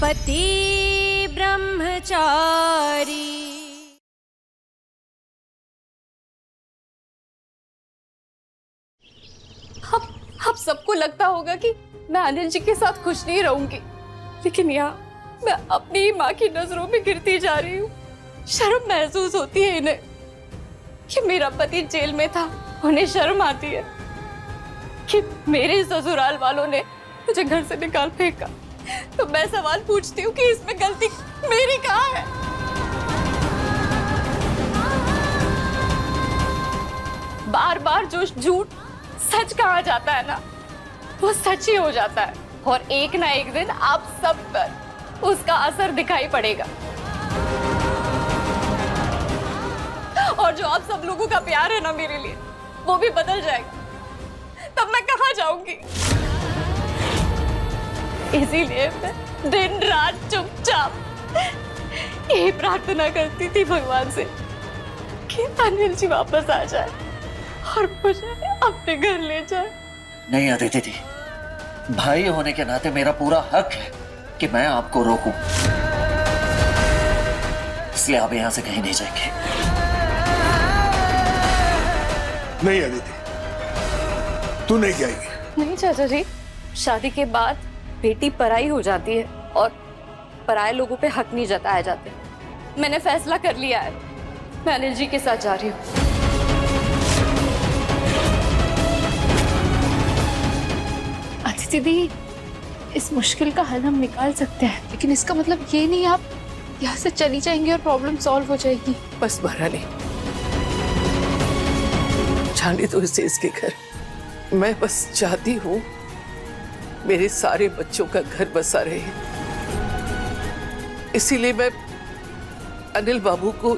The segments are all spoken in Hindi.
पति ब्रह्मचारी। अब सबको लगता होगा कि मैं अनिल जी के साथ खुश नहीं रहूंगी, लेकिन यहाँ मैं अपनी ही माँ की नजरों में गिरती जा रही हूँ। शर्म महसूस होती है इन्हें कि मेरा पति जेल में था। उन्हें शर्म आती है कि मेरे ससुराल वालों ने मुझे घर से निकाल फेंका। तो मैं सवाल पूछती हूँ कि इसमें गलती मेरी कहाँ है? बार बार जो झूठ सच कहा जाता है ना, वो सच ही हो जाता है और एक ना एक दिन आप सब पर उसका असर दिखाई पड़ेगा। और जो आप सब लोगों का प्यार है ना मेरे लिए, वो भी बदल जाएगा। तब मैं कहाँ जाऊंगी? इसीलिए मैं दिन रात चुपचाप यही प्रार्थना करती थी भगवान से कि अनिल जी वापस आ जाए और मुझे अपने घर ले जाए। नहीं अदिति दी, भाई होने के नाते मेरा पूरा हक है कि मैं आपको रोकूं, इसलिए आप यहां से कहीं नहीं जाएंगे। नहीं अदिति, तू नहीं जाएगी। नहीं चाचा जी, शादी के बाद बेटी पराई हो जाती है और पराये लोगों पे हक नहीं जताए जाते। मैंने फैसला कर लिया है, मैं अनिल जी के साथ जा रही हूँ। अदिति दी, इस मुश्किल का हल हम निकाल सकते हैं, लेकिन इसका मतलब ये नहीं आप यहाँ से चली जाएंगी और प्रॉब्लम सॉल्व हो जाएगी। बस महारानी, जाने दो इसे इसके घर। मैं बस चाहती हूँ मेरे सारे बच्चों का घर बसा रहे, इसीलिए मैं अनिल बाबू को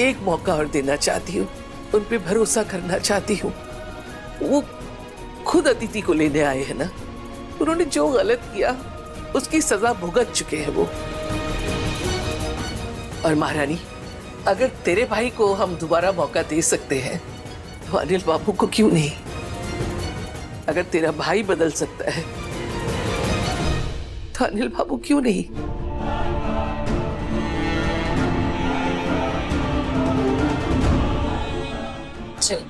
एक मौका और देना चाहती हूँ, उन पे भरोसा करना चाहती हूँ। वो खुद अदिति को लेने आए हैं ना, उन्होंने जो गलत किया उसकी सजा भुगत चुके हैं वो। और महारानी, अगर तेरे भाई को हम दोबारा मौका दे सकते हैं तो अनिल बाबू को क्यों नहीं? अगर तेरा भाई बदल सकता है तो अनिल बाबू क्यों नहीं? चल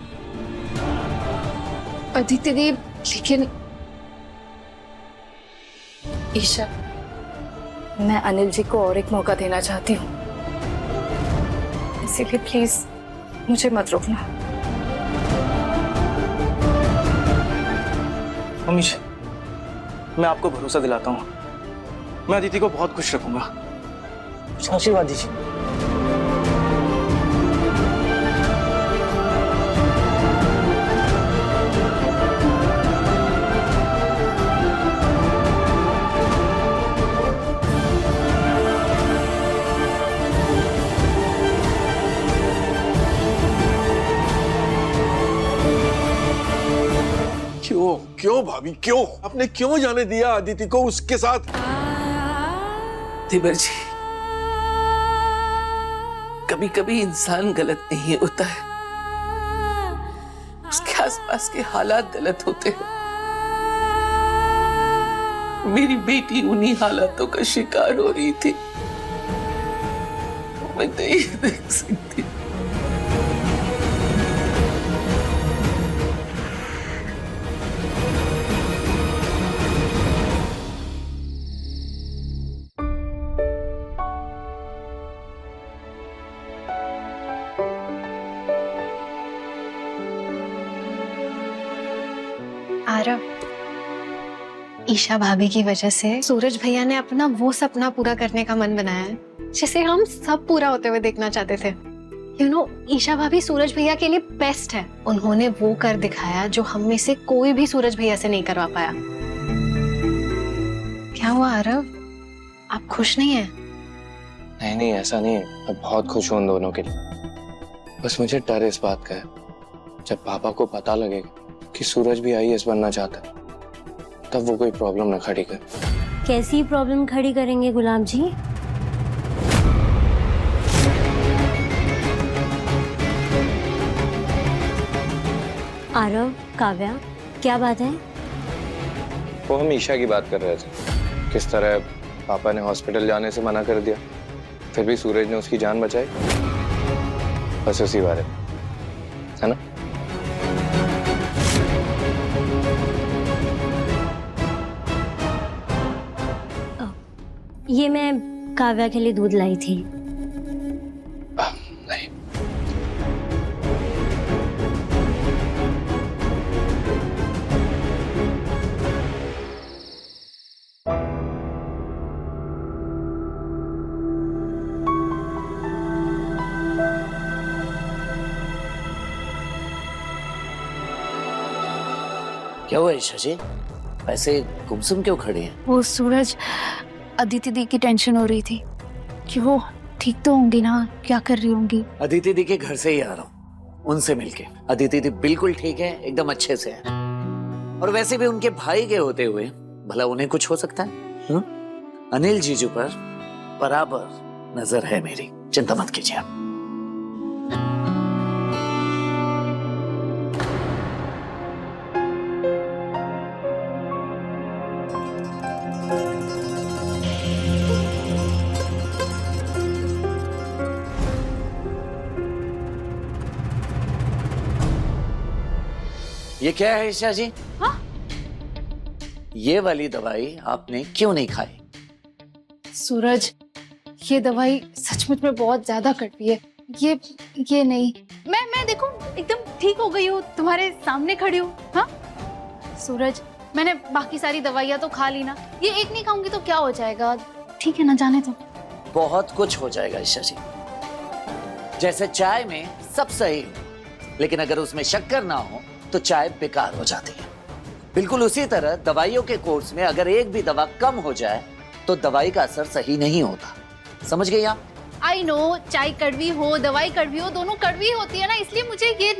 अदिति दी, लेकिन ईशा, मैं अनिल जी को और एक मौका देना चाहती हूँ, इसीलिए प्लीज मुझे मत रोकना। अमीश, मैं आपको भरोसा दिलाता हूँ, मैं अदिति को बहुत खुश रखूंगा। उसका आशीर्वाद दीजिए। क्यों क्यों भाभी, क्यों? आपने क्यों जाने दिया अदिति को उसके साथ? तिबर जी, कभी कभी इंसान गलत नहीं होता है, उसके आसपास के हालात गलत होते हैं। मेरी बेटी उन्हीं हालातों का शिकार हो रही थी, मैं नहीं देख सकती। आरव, ईशा भाभी की वजह से सूरज भैया ने अपना वो सपना पूरा करने का मन बनाया है जिसे हम सब पूरा होते हुए देखना चाहते थे। ईशा भाभी सूरज भैया के लिए बेस्ट है। उन्होंने वो कर दिखाया जो हम में से कोई भी सूरज भैया से नहीं करवा पाया। क्या हुआ आरव, आप खुश नहीं हैं? नहीं नहीं, ऐसा नहीं है, मैं बहुत खुश हूँ उन दोनों के लिए। बस मुझे डर इस बात का है, जब पापा को पता लगेगा कि सूरज भी आईएएस बनना चाहता है, तब वो कोई प्रॉब्लम न खड़ी कर। कैसी प्रॉब्लम खड़ी करेंगे गुलाब जी? आरव, काव्या, क्या बात है? वो हम ईशा की बात कर रहे थे, किस तरह पापा ने हॉस्पिटल जाने से मना कर दिया, फिर भी सूरज ने उसकी जान बचाई। बस उसी बारे में, है ना? ये मैं काव्या के लिए दूध लाई थी। नहीं, क्या हुआ ईशा जी, ऐसे गुमसुम क्यों खड़ी हैं? वो सूरज, अदिति दी की टेंशन हो रही थी कि वो ठीक तो होंगी ना, क्या कर रही होंगी। अदिति दी के घर से ही आ रहा हूँ, उनसे मिलके। अदिति दी बिल्कुल ठीक है, एकदम अच्छे से है। और वैसे भी उनके भाई के होते हुए भला उन्हें कुछ हो सकता है? अनिल जीजू पर बराबर नजर है मेरी, चिंता मत कीजिए आप। ये क्या है ईशा जी? हाँ? ये वाली दवाई आपने क्यों नहीं खाई? सूरज, ये दवाई सचमुच में बहुत ज्यादा कड़वी है। ये नहीं, मैं देखो एकदम ठीक हो गई हूँ, तुम्हारे सामने खड़ी हूँ। हाँ सूरज, मैंने बाकी सारी दवाइयाँ तो खा ली ना, ये एक नहीं खाऊंगी तो क्या हो जाएगा? ठीक है ना, जाने दो। बहुत कुछ हो जाएगा ईशा जी। जैसे चाय में सब सही हो, लेकिन अगर उसमें शक्कर ना हो तो चाय बेकार हो जाती है। बिल्कुल उसी तरह दवाइयों के कोर्स में अगर एक भी दवा कम हो जाए तो दवाई का असर सही नहीं होता। समझ गई आप? आई नो, चाय कड़वी हो, दवाई कड़वी हो, दोनों कड़वी होती है ना, इसलिए मुझे ये